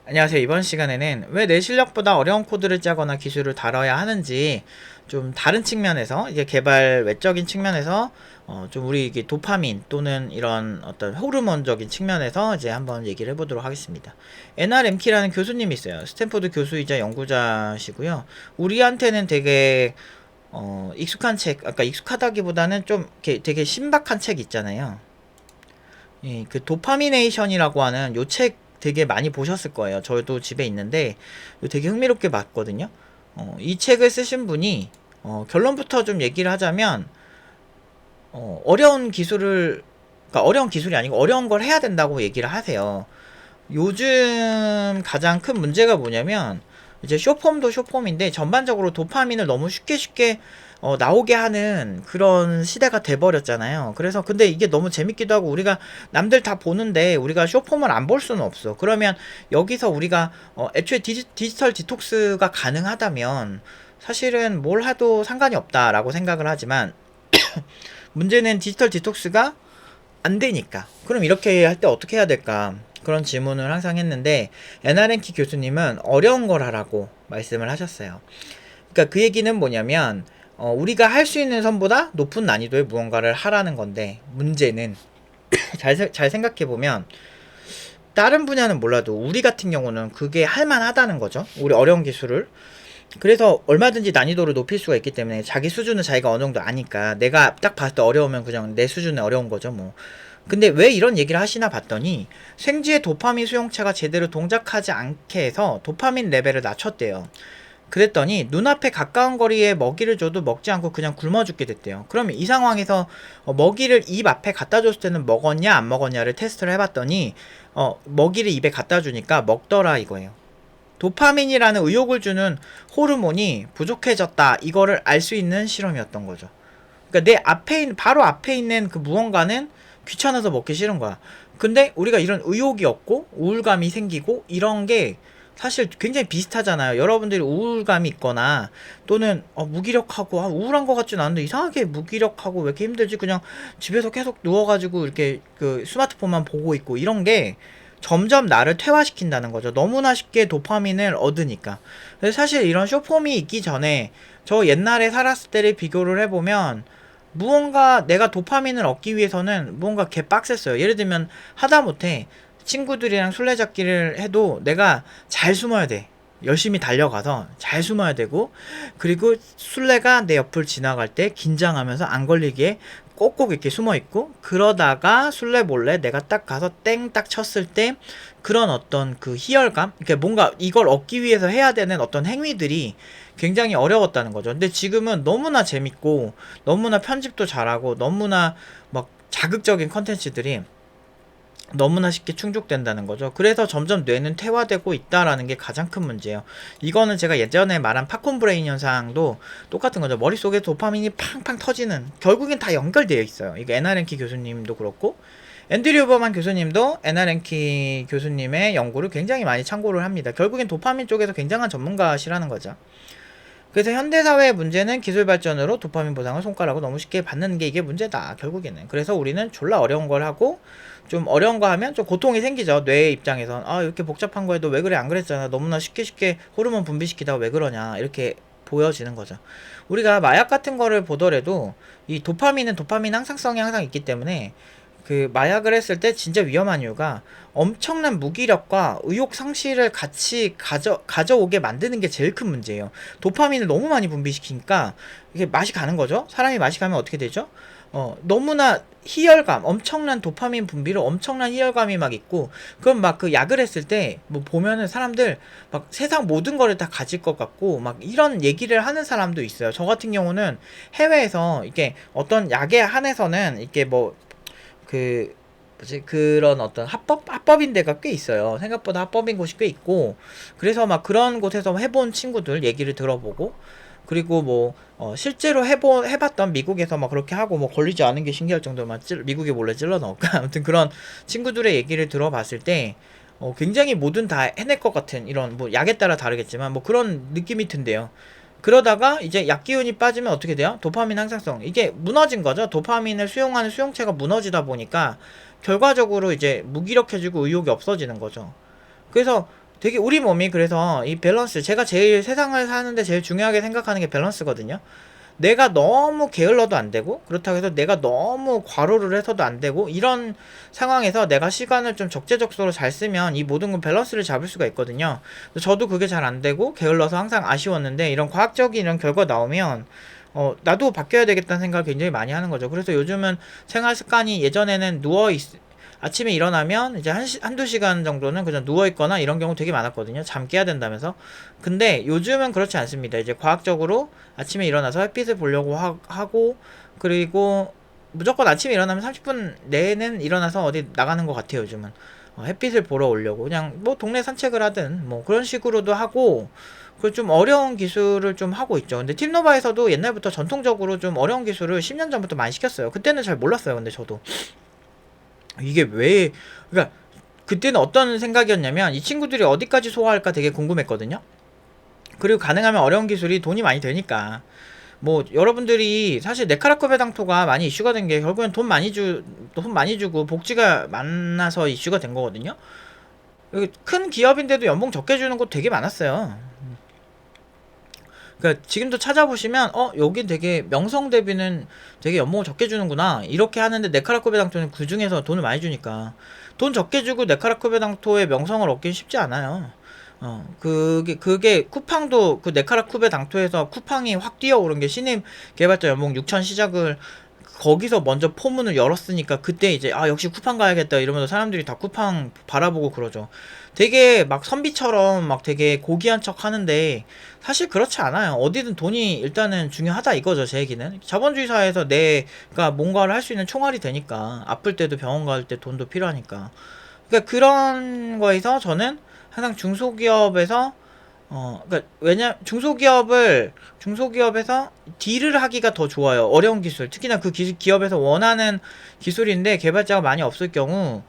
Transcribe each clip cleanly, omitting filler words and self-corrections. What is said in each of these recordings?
안녕하세요. 이번 시간에는 왜 내 실력보다 어려운 코드를 짜거나 기술을 다뤄야 하는지 좀 다른 측면에서 이제 개발 외적인 측면에서 좀 우리 이게 도파민 또는 이런 어떤 호르몬적인 측면에서 이제 한번 얘기를 해보도록 하겠습니다. NRMK라는 교수님이 있어요. 스탠포드 교수이자 연구자시고요. 우리한테는 되게 익숙한 책, 아까 익숙하다기보다는 좀 이렇게 되게 신박한 책 있잖아요. 예, 그 도파미네이션이라고 하는 요 책 되게 많이 보셨을 거예요. 저도 집에 있는데 되게 흥미롭게 봤거든요. 이 책을 쓰신 분이 결론부터 좀 얘기를 하자면 어려운 기술을 그러니까 어려운 기술이 아니고 어려운 걸 해야 된다고 얘기를 하세요. 요즘 가장 큰 문제가 뭐냐면 이제 쇼폼도 쇼폼인데 전반적으로 도파민을 너무 쉽게 나오게 하는 그런 시대가 돼버렸잖아요. 그래서 근데 이게 너무 재밌기도 하고 우리가 남들 다 보는데 우리가 쇼폼을 안 볼 수는 없어. 그러면 여기서 우리가 애초에 디지털 디톡스가 가능하다면 사실은 뭘 해도 상관이 없다라고 생각을 하지만 문제는 디지털 디톡스가 안 되니까. 그럼 이렇게 할 때 어떻게 해야 될까? 그런 질문을 항상 했는데 에나렌키 교수님은 어려운 걸 하라고 말씀을 하셨어요. 그러니까 그 얘기는 뭐냐면 우리가 할 수 있는 선보다 높은 난이도의 무언가를 하라는 건데 문제는 잘 생각해 보면 다른 분야는 몰라도 우리 같은 경우는 그게 할만하다는 거죠. 우리 어려운 기술을. 그래서 얼마든지 난이도를 높일 수가 있기 때문에 자기 수준은 자기가 어느 정도 아니까 내가 딱 봤을 때 어려우면 그냥 내 수준에 어려운 거죠 뭐. 근데 왜 이런 얘기를 하시나 봤더니 생쥐의 도파민 수용체가 제대로 동작하지 않게 해서 도파민 레벨을 낮췄대요. 그랬더니 눈앞에 가까운 거리에 먹이를 줘도 먹지 않고 그냥 굶어 죽게 됐대요. 그러면 이 상황에서 먹이를 입 앞에 갖다 줬을 때는 먹었냐 안 먹었냐를 테스트를 해봤더니 먹이를 입에 갖다 주니까 먹더라 이거예요. 도파민이라는 의욕을 주는 호르몬이 부족해졌다 이거를 알 수 있는 실험이었던 거죠. 그러니까 내 앞에 있는 바로 앞에 있는 그 무언가는 귀찮아서 먹기 싫은 거야. 근데 우리가 이런 의욕이 없고 우울감이 생기고 이런 게 사실 굉장히 비슷하잖아요. 여러분들이 우울감이 있거나 또는 무기력하고 우울한 것 같진 않은데 이상하게 무기력하고 왜 이렇게 힘들지? 그냥 집에서 계속 누워가지고 이렇게 그 스마트폰만 보고 있고 이런 게 점점 나를 퇴화시킨다는 거죠. 너무나 쉽게 도파민을 얻으니까. 그래서 사실 이런 쇼폼이 있기 전에 저 옛날에 살았을 때를 비교를 해보면 무언가 내가 도파민을 얻기 위해서는 무언가 개빡셌어요. 예를 들면 하다못해 친구들이랑 술래잡기를 해도 내가 잘 숨어야 돼. 열심히 달려가서 잘 숨어야 되고, 그리고 술래가 내 옆을 지나갈 때 긴장하면서 안 걸리게 꼭꼭 이렇게 숨어 있고, 그러다가 술래 몰래 내가 딱 가서 땡 딱 쳤을 때 그런 어떤 그 희열감, 그러니까 뭔가 이걸 얻기 위해서 해야 되는 어떤 행위들이 굉장히 어려웠다는 거죠. 근데 지금은 너무나 재밌고 너무나 편집도 잘하고 너무나 막 자극적인 컨텐츠들이 너무나 쉽게 충족된다는 거죠. 그래서 점점 뇌는 퇴화되고 있다라는 게 가장 큰 문제예요. 이거는 제가 예전에 말한 팝콘 브레인 현상도 똑같은 거죠. 머릿속에 도파민이 팡팡 터지는, 결국엔 다 연결되어 있어요. 이거 에나렌키 교수님도 그렇고 앤드류 오버만 교수님도 에나렌키 교수님의 연구를 굉장히 많이 참고를 합니다. 결국엔 도파민 쪽에서 굉장한 전문가시라는 거죠. 그래서 현대사회의 문제는 기술 발전으로 도파민 보상을 손가락으로 너무 쉽게 받는 게 이게 문제다 결국에는. 그래서 우리는 졸라 어려운 걸 하고 좀 어려운 거 하면 좀 고통이 생기죠. 뇌의 입장에선 이렇게 복잡한 거에도 왜 그래 안 그랬잖아, 너무나 쉽게 호르몬 분비시키다가 왜 그러냐 이렇게 보여지는 거죠. 우리가 마약 같은 거를 보더라도 이 도파민은 도파민 항상성이 항상 있기 때문에 그 마약을 했을 때 진짜 위험한 이유가 엄청난 무기력과 의욕 상실을 같이 가져오게 만드는 게 제일 큰 문제예요. 도파민을 너무 많이 분비시키니까 이게 맛이 가는 거죠. 사람이 맛이 가면 어떻게 되죠? 너무나 희열감, 엄청난 도파민 분비로 엄청난 희열감이 막 있고, 그럼 막 그 약을 했을 때 뭐 보면은 사람들 막 세상 모든 거를 다 가질 것 같고 막 이런 얘기를 하는 사람도 있어요. 저 같은 경우는 해외에서 이게 어떤 약에 한해서는 이게 뭐 그 뭐지 그런 어떤 합법인 데가 꽤 있어요. 생각보다 합법인 곳이 꽤 있고, 그래서 막 그런 곳에서 해본 친구들 얘기를 들어보고, 그리고 뭐 실제로 해봤던 미국에서 막 그렇게 하고 뭐 걸리지 않은 게 신기할 정도로 미국에 몰래 찔러 넣을까 아무튼 그런 친구들의 얘기를 들어봤을 때 굉장히 뭐든 다 해낼 것 같은, 이런 뭐 약에 따라 다르겠지만 뭐 그런 느낌이 든대요. 그러다가 이제 약 기운이 빠지면 어떻게 돼요? 도파민 항상성, 이게 무너진 거죠. 도파민을 수용하는 수용체가 무너지다 보니까 결과적으로 이제 무기력해지고 의욕이 없어지는 거죠. 그래서 되게 우리 몸이 그래서 이 밸런스, 제가 제일 세상을 사는데 제일 중요하게 생각하는 게 밸런스거든요. 내가 너무 게을러도 안 되고, 그렇다고 해서 내가 너무 과로를 해서도 안 되고, 이런 상황에서 내가 시간을 좀 적재적소로 잘 쓰면 이 모든 건 밸런스를 잡을 수가 있거든요. 저도 그게 잘 안 되고 게을러서 항상 아쉬웠는데, 이런 과학적인 이런 결과 나오면 나도 바뀌어야 되겠다는 생각을 굉장히 많이 하는 거죠. 그래서 요즘은 생활 습관이, 예전에는 아침에 일어나면 이제 한두 시간 정도는 그냥 누워있거나 이런 경우 되게 많았거든요. 잠 깨야 된다면서. 근데 요즘은 그렇지 않습니다. 이제 과학적으로 아침에 일어나서 햇빛을 보려고 하고, 그리고 무조건 아침에 일어나면 30분 내에는 일어나서 어디 나가는 것 같아요, 요즘은. 햇빛을 보러 오려고. 그냥 뭐 동네 산책을 하든 뭐 그런 식으로도 하고, 그 좀 어려운 기술을 좀 하고 있죠. 근데 팀노바에서도 옛날부터 전통적으로 좀 어려운 기술을 10년 전부터 많이 시켰어요. 그때는 잘 몰랐어요. 근데 저도. 이게 왜, 그러니까 그때는 어떤 생각이었냐면 이 친구들이 어디까지 소화할까 되게 궁금했거든요. 그리고 가능하면 어려운 기술이 돈이 많이 되니까. 뭐 여러분들이 사실 네카라쿠 베당토가 많이 이슈가 된 게 결국엔 돈 많이 주고 복지가 많아서 이슈가 된 거거든요. 큰 기업인데도 연봉 적게 주는 곳 되게 많았어요. 그러니까 지금도 찾아보시면 여긴 되게 명성 대비는 되게 연봉을 적게 주는구나 이렇게 하는데, 네카라쿠 베당토는 그 중에서 돈을 많이 주니까 돈 적게 주고 네카라쿠 베당토의 명성을 얻기는 쉽지 않아요. 그게 쿠팡도 그 네카라쿠 베당토에서 쿠팡이 확 뛰어오른 게 신입 개발자 연봉 6천 시작을 거기서 먼저 포문을 열었으니까, 그때 이제 역시 쿠팡 가야겠다 이러면서 사람들이 다 쿠팡 바라보고 그러죠. 되게 막 선비처럼 막 되게 고귀한 척 하는데 사실 그렇지 않아요. 어디든 돈이 일단은 중요하다 이거죠, 제 얘기는. 자본주의 사회에서 내가 뭔가를 할 수 있는 총알이 되니까, 아플 때도 병원 갈 때 돈도 필요하니까. 그러니까 그런 거에서 저는 항상 중소기업에서 그러니까 중소기업에서 딜을 하기가 더 좋아요. 어려운 기술, 특히나 그 기업에서 원하는 기술인데 개발자가 많이 없을 경우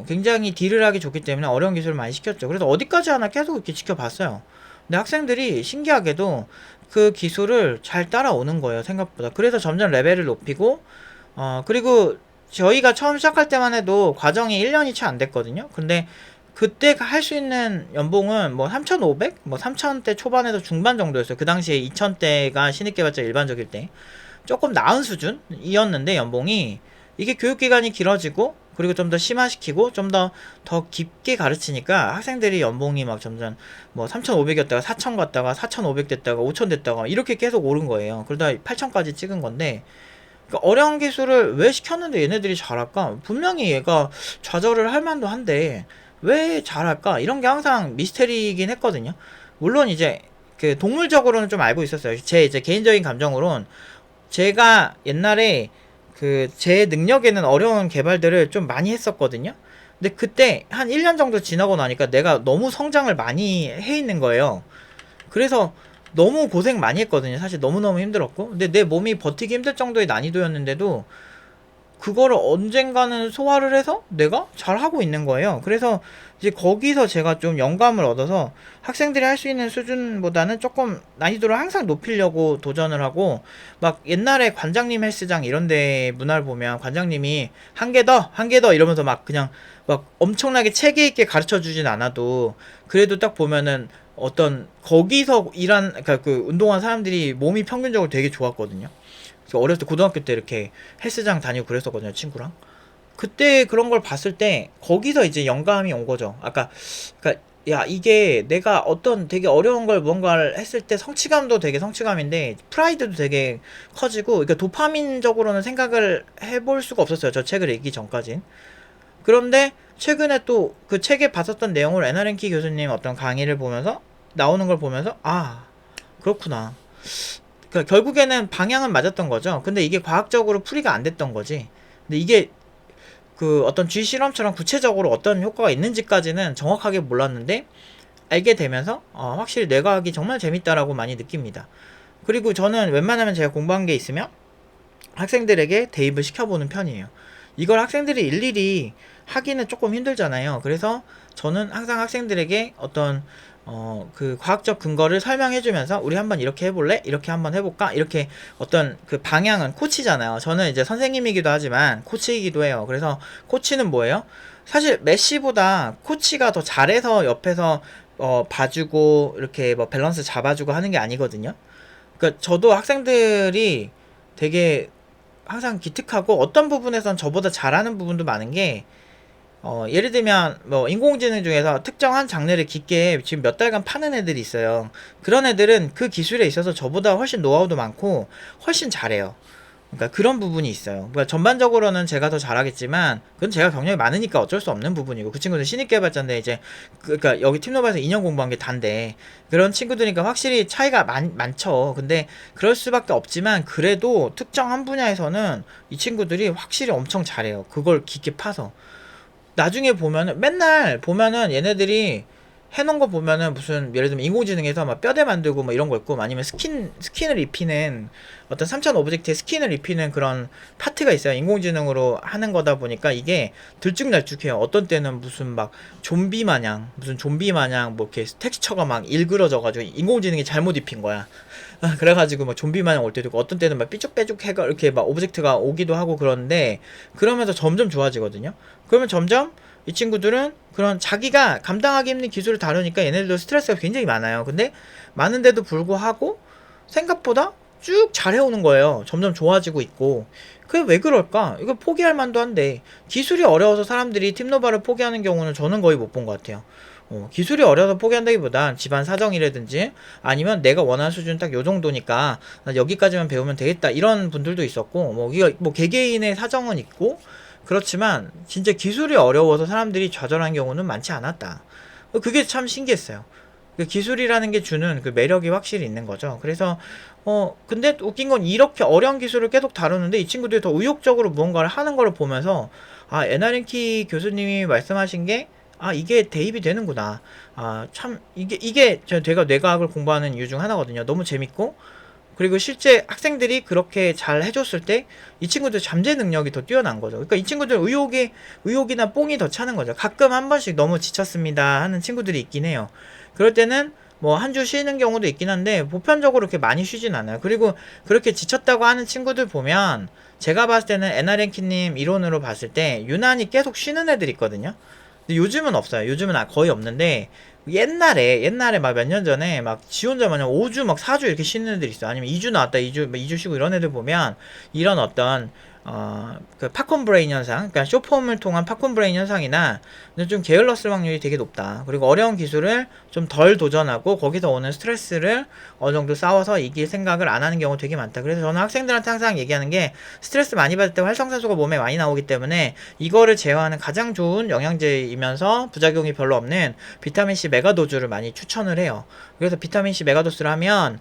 굉장히 딜을 하기 좋기 때문에 어려운 기술을 많이 시켰죠. 그래서 어디까지 하나 계속 이렇게 지켜봤어요. 근데 학생들이 신기하게도 그 기술을 잘 따라오는 거예요, 생각보다. 그래서 점점 레벨을 높이고, 그리고 저희가 처음 시작할 때만 해도 과정이 1년이 채 안 됐거든요. 근데 그때 할 수 있는 연봉은 뭐 3,500? 뭐 3,000대 초반에서 중반 정도였어요. 그 당시에 2,000대가 신입개발자 일반적일 때. 조금 나은 수준이었는데, 연봉이. 이게 교육기간이 길어지고, 그리고 좀 더 심화시키고, 좀 더 깊게 가르치니까 학생들이 연봉이 막 점점 뭐 3,500이었다가 4,000 갔다가 4,500 됐다가 5,000 됐다가 이렇게 계속 오른 거예요. 그러다 8,000까지 찍은 건데, 그러니까 어려운 기술을 왜 시켰는데 얘네들이 잘할까? 분명히 얘가 좌절을 할 만도 한데 왜 잘할까? 이런 게 항상 미스테리이긴 했거든요. 물론 이제 그 동물적으로는 좀 알고 있었어요. 제 이제 개인적인 감정으론 제가 옛날에 그 제 능력에는 어려운 개발들을 좀 많이 했었거든요. 근데 그때 한 1년 정도 지나고 나니까 내가 너무 성장을 많이 해 있는 거예요. 그래서 너무 고생 많이 했거든요. 사실 너무너무 힘들었고. 근데 내 몸이 버티기 힘들 정도의 난이도였는데도 그거를 언젠가는 소화를 해서 내가 잘하고 있는 거예요. 그래서 이제 거기서 제가 좀 영감을 얻어서 학생들이 할 수 있는 수준보다는 조금 난이도를 항상 높이려고 도전을 하고, 막 옛날에 관장님 헬스장 이런 데 문화를 보면 관장님이 한 개 더, 한 개 더 이러면서 막 그냥 막 엄청나게 체계 있게 가르쳐 주진 않아도 그래도 딱 보면은 어떤 거기서 그러니까 그 운동한 사람들이 몸이 평균적으로 되게 좋았거든요. 어렸을 때 고등학교 때 이렇게 헬스장 다니고 그랬었거든요, 친구랑. 그때 그런 걸 봤을 때 거기서 이제 영감이 온 거죠. 그러니까 야, 이게 내가 어떤 되게 어려운 걸 뭔가를 했을 때 성취감도 되게 성취감인데 프라이드도 되게 커지고, 그러니까 도파민적으로는 생각을 해볼 수가 없었어요, 저 책을 읽기 전까진. 그런데 최근에 또 그 책에 봤었던 내용을 에나렌키 교수님 어떤 강의를 보면서 나오는 걸 보면서 그렇구나. 그러니까 결국에는 방향은 맞았던 거죠. 근데 이게 과학적으로 풀이가 안 됐던 거지. 근데 이게 그 어떤 쥐 실험처럼 구체적으로 어떤 효과가 있는지까지는 정확하게 몰랐는데 알게 되면서 확실히 뇌과학이 정말 재밌다라고 많이 느낍니다. 그리고 저는 웬만하면 제가 공부한 게 있으면 학생들에게 대입을 시켜보는 편이에요. 이걸 학생들이 일일이 하기는 조금 힘들잖아요. 그래서 저는 항상 학생들에게 어떤 그 과학적 근거를 설명해주면서 우리 한번 이렇게 해볼래? 이렇게 한번 해볼까? 이렇게 어떤 그 방향은 코치잖아요. 저는 이제 선생님이기도 하지만 코치이기도 해요. 그래서 코치는 뭐예요? 사실 메시보다 코치가 더 잘해서 옆에서 봐주고 이렇게 뭐 밸런스 잡아주고 하는 게 아니거든요. 그러니까 저도 학생들이 되게 항상 기특하고 어떤 부분에선 저보다 잘하는 부분도 많은 게 예를 들면 뭐 인공지능 중에서 특정한 장르를 깊게 지금 몇 달간 파는 애들이 있어요. 그런 애들은 그 기술에 있어서 저보다 훨씬 노하우도 많고 훨씬 잘해요. 그러니까 그런 부분이 있어요. 그러니까 전반적으로는 제가 더 잘하겠지만 그건 제가 경력이 많으니까 어쩔 수 없는 부분이고, 그 친구는 신입 개발자인데 이제 그러니까 여기 팀노바에서 2년 공부한 게 단데 그런 친구들이니까 확실히 차이가 많죠. 근데 그럴 수밖에 없지만 그래도 특정한 분야에서는 이 친구들이 확실히 엄청 잘해요. 그걸 깊게 파서. 나중에 보면은 맨날 보면은 얘네들이 해놓은 거 보면은 무슨 예를 들면 인공지능에서 막 뼈대 만들고 뭐 이런 거 있고, 아니면 스킨을 입히는 어떤 3000 오브젝트에 스킨을 입히는 그런 파트가 있어요. 인공지능으로 하는 거다 보니까 이게 들쭉날쭉해요. 어떤 때는 무슨 막 좀비 마냥 뭐 이렇게 텍스처가 막 일그러져가지고 인공지능이 잘못 입힌 거야. 그래가지고 막 좀비 마냥 올 때도 있고, 어떤 때는 막 삐죽빼죽 해가 이렇게 막 오브젝트가 오기도 하고, 그런데 그러면서 점점 좋아지거든요. 그러면 점점 이 친구들은 그런 자기가 감당하기 힘든 기술을 다루니까 얘네들도 스트레스가 굉장히 많아요. 근데 많은데도 불구하고 생각보다 쭉 잘해오는 거예요. 점점 좋아지고 있고. 그게 왜 그럴까? 이거 포기할 만도 한데, 기술이 어려워서 사람들이 팀노바를 포기하는 경우는 저는 거의 못 본 것 같아요. 기술이 어려서 포기한다기보단 집안 사정이라든지 아니면 내가 원하는 수준 딱 요 정도니까 나 여기까지만 배우면 되겠다 이런 분들도 있었고, 뭐 이거 뭐 개개인의 사정은 있고, 그렇지만 진짜 기술이 어려워서 사람들이 좌절한 경우는 많지 않았다. 그게 참 신기했어요. 그 기술이라는 게 주는 그 매력이 확실히 있는 거죠. 그래서 근데 웃긴 건 이렇게 어려운 기술을 계속 다루는데 이 친구들이 더 의욕적으로 무언가를 하는 걸 보면서, 아, 에나린키 교수님이 말씀하신 게, 아, 이게 대입이 되는구나. 아, 참, 제가 뇌과학을 공부하는 이유 중 하나거든요. 너무 재밌고, 그리고 실제 학생들이 그렇게 잘 해줬을 때 이 친구들 잠재 능력이 더 뛰어난 거죠. 그러니까 이 친구들 의욕이나 뽕이 더 차는 거죠. 가끔 한 번씩 너무 지쳤습니다 하는 친구들이 있긴 해요. 그럴 때는 뭐 한 주 쉬는 경우도 있긴 한데 보편적으로 그렇게 많이 쉬진 않아요. 그리고 그렇게 지쳤다고 하는 친구들 보면 제가 봤을 때는 에나랭키님 이론으로 봤을 때 유난히 계속 쉬는 애들 있거든요. 근데 요즘은 없어요. 요즘은 거의 없는데, 옛날에 막 몇 년 전에 막 지 혼자 마냥 5주 막 4주 이렇게 쉬는 애들 있어. 아니면 2주 나왔다 2주 쉬고 이런 애들 보면 이런 어떤 그 팝콘 브레인 현상, 그러니까 쇼폼을 통한 팝콘 브레인 현상이나 좀 게을렀을 확률이 되게 높다. 그리고 어려운 기술을 좀 덜 도전하고 거기서 오는 스트레스를 어느 정도 싸워서 이길 생각을 안 하는 경우 되게 많다. 그래서 저는 학생들한테 항상 얘기하는 게, 스트레스 많이 받을 때 활성산소가 몸에 많이 나오기 때문에 이거를 제어하는 가장 좋은 영양제이면서 부작용이 별로 없는 비타민C 메가도즈를 많이 추천을 해요. 그래서 비타민C 메가도스를 하면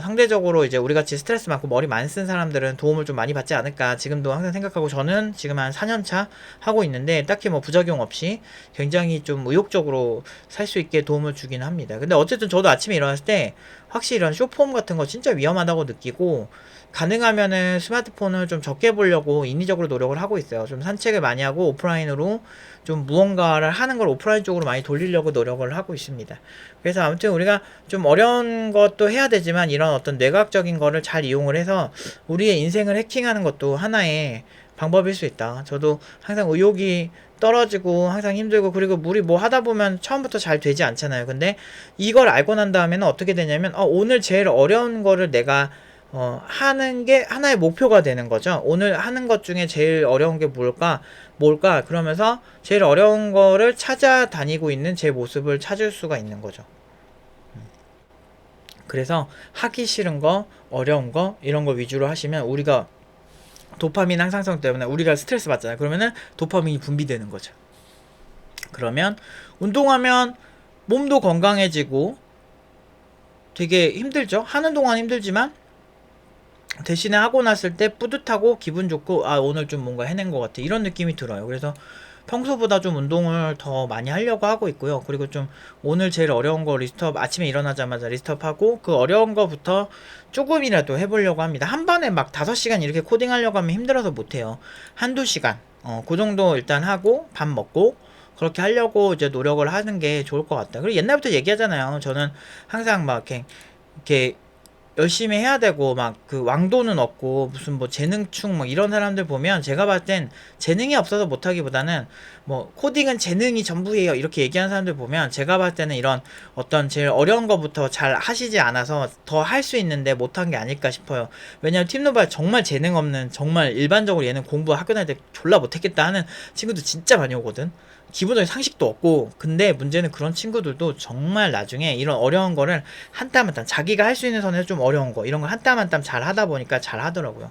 상대적으로 이제 우리 같이 스트레스 많고 머리 많이 쓴 사람들은 도움을 좀 많이 받지 않을까 지금도 항상 생각하고, 저는 지금 한 4년차 하고 있는데 딱히 뭐 부작용 없이 굉장히 좀 의욕적으로 살 수 있게 도움을 주긴 합니다. 근데 어쨌든 저도 아침에 일어났을 때 확실히 이런 쇼폼 같은 거 진짜 위험하다고 느끼고, 가능하면은 스마트폰을 좀 적게 보려고 인위적으로 노력을 하고 있어요. 좀 산책을 많이 하고 오프라인으로 좀 무언가를 하는 걸 오프라인 쪽으로 많이 돌리려고 노력을 하고 있습니다. 그래서 아무튼 우리가 좀 어려운 것도 해야 되지만 이런 어떤 뇌과학적인 거를 잘 이용을 해서 우리의 인생을 해킹하는 것도 하나의 방법일 수 있다. 저도 항상 의욕이 떨어지고 항상 힘들고, 그리고 우리 뭐 하다 보면 처음부터 잘 되지 않잖아요. 근데 이걸 알고 난 다음에는 어떻게 되냐면, 오늘 제일 어려운 거를 내가 하는 게 하나의 목표가 되는 거죠. 오늘 하는 것 중에 제일 어려운 게 뭘까? 그러면서 제일 어려운 거를 찾아다니고 있는 제 모습을 찾을 수가 있는 거죠. 그래서 하기 싫은 거, 어려운 거, 이런 거 위주로 하시면 우리가 도파민 항상성 때문에 우리가 스트레스 받잖아요. 그러면은 도파민이 분비되는 거죠. 그러면 운동하면 몸도 건강해지고 되게 힘들죠. 하는 동안 힘들지만 대신에 하고 났을 때 뿌듯하고 기분 좋고, 아, 오늘 좀 뭔가 해낸 것 같아, 이런 느낌이 들어요. 그래서 평소보다 좀 운동을 더 많이 하려고 하고 있고요. 그리고 좀 오늘 제일 어려운 거 리스트업, 아침에 일어나자마자 리스트업하고 그 어려운 거부터 조금이라도 해보려고 합니다. 한 번에 막 5시간 이렇게 코딩하려고 하면 힘들어서 못해요. 한두 시간 그 정도 일단 하고 밥 먹고 그렇게 하려고 이제 노력을 하는 게 좋을 것 같다. 그리고 옛날부터 얘기하잖아요. 저는 항상 막 이렇게 열심히 해야 되고 막 그 왕도는 없고 무슨 뭐 재능충 뭐 이런 사람들 보면 제가 봤을 땐 재능이 없어서 못하기보다는 뭐 코딩은 재능이 전부예요 이렇게 얘기하는 사람들 보면 제가 봤을 때는 이런 어떤 제일 어려운 거부터 잘 하시지 않아서 더 할 수 있는데 못한 게 아닐까 싶어요. 왜냐면 팀노바 정말 재능 없는, 정말 일반적으로 얘는 공부 학교 다닐 때 졸라 못했겠다 하는 친구들 진짜 많이 오거든. 기본적인 상식도 없고. 근데 문제는 그런 친구들도 정말 나중에 이런 어려운 거를 한 땀 한 땀 자기가 할 수 있는 선에서 좀 어려운 거 이런 걸 한 땀 한 땀 잘 하다 보니까 잘 하더라고요.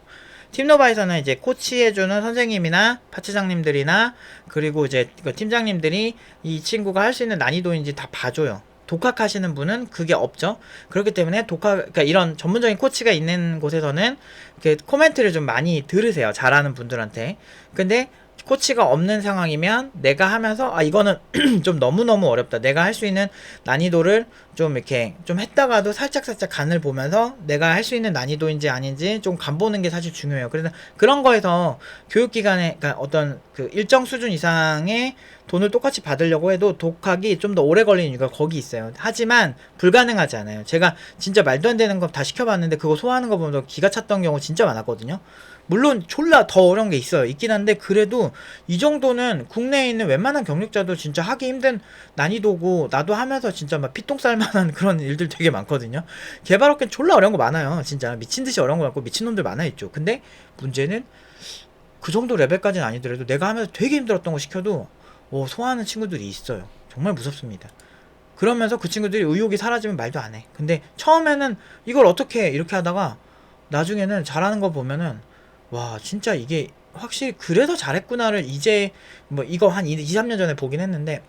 팀노바에서는 이제 코치해주는 선생님이나 파트장님들이나 그리고 이제 그 팀장님들이 이 친구가 할 수 있는 난이도인지 다 봐줘요. 독학하시는 분은 그게 없죠. 그렇기 때문에 그러니까 이런 전문적인 코치가 있는 곳에서는 그 코멘트를 좀 많이 들으세요. 잘하는 분들한테. 근데 코치가 없는 상황이면 내가 하면서 아 이거는 좀 너무너무 어렵다. 내가 할 수 있는 난이도를 좀 이렇게 좀 했다가도 살짝살짝 간을 보면서 내가 할 수 있는 난이도인지 아닌지 좀 간 보는 게 사실 중요해요. 그래서 그런 거에서 교육기관에 그러니까 어떤 그 일정 수준 이상의 돈을 똑같이 받으려고 해도 독학이 좀 더 오래 걸리는 이유가 거기 있어요. 하지만 불가능하지 않아요. 제가 진짜 말도 안 되는 거 다 시켜봤는데 그거 소화하는 거 보면 기가 찼던 경우 진짜 많았거든요. 물론 졸라 더 어려운 게 있어요. 있긴 한데 그래도 이 정도는 국내에 있는 웬만한 경력자도 진짜 하기 힘든 난이도고 나도 하면서 진짜 막 피똥 쌀만한 그런 일들 되게 많거든요. 개발업계 졸라 어려운 거 많아요. 진짜 미친듯이 어려운 거 많고 미친놈들 많아 있죠. 근데 문제는 그 정도 레벨까지는 아니더라도 내가 하면서 되게 힘들었던 거 시켜도 소화하는 친구들이 있어요. 정말 무섭습니다. 그러면서 그 친구들이 의욕이 사라지면 말도 안 해. 근데 처음에는 이걸 어떻게 해? 이렇게 하다가 나중에는 잘하는 거 보면은 와 진짜 이게 확실히 그래서 잘했구나를 이제 뭐 이거 한 2, 3년 전에 보긴 했는데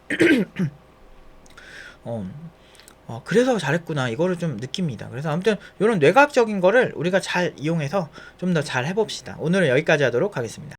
어, 그래서 잘했구나 이거를 좀 느낍니다. 그래서 아무튼 이런 뇌과학적인 거를 우리가 잘 이용해서 좀 더 잘 해봅시다. 오늘은 여기까지 하도록 하겠습니다.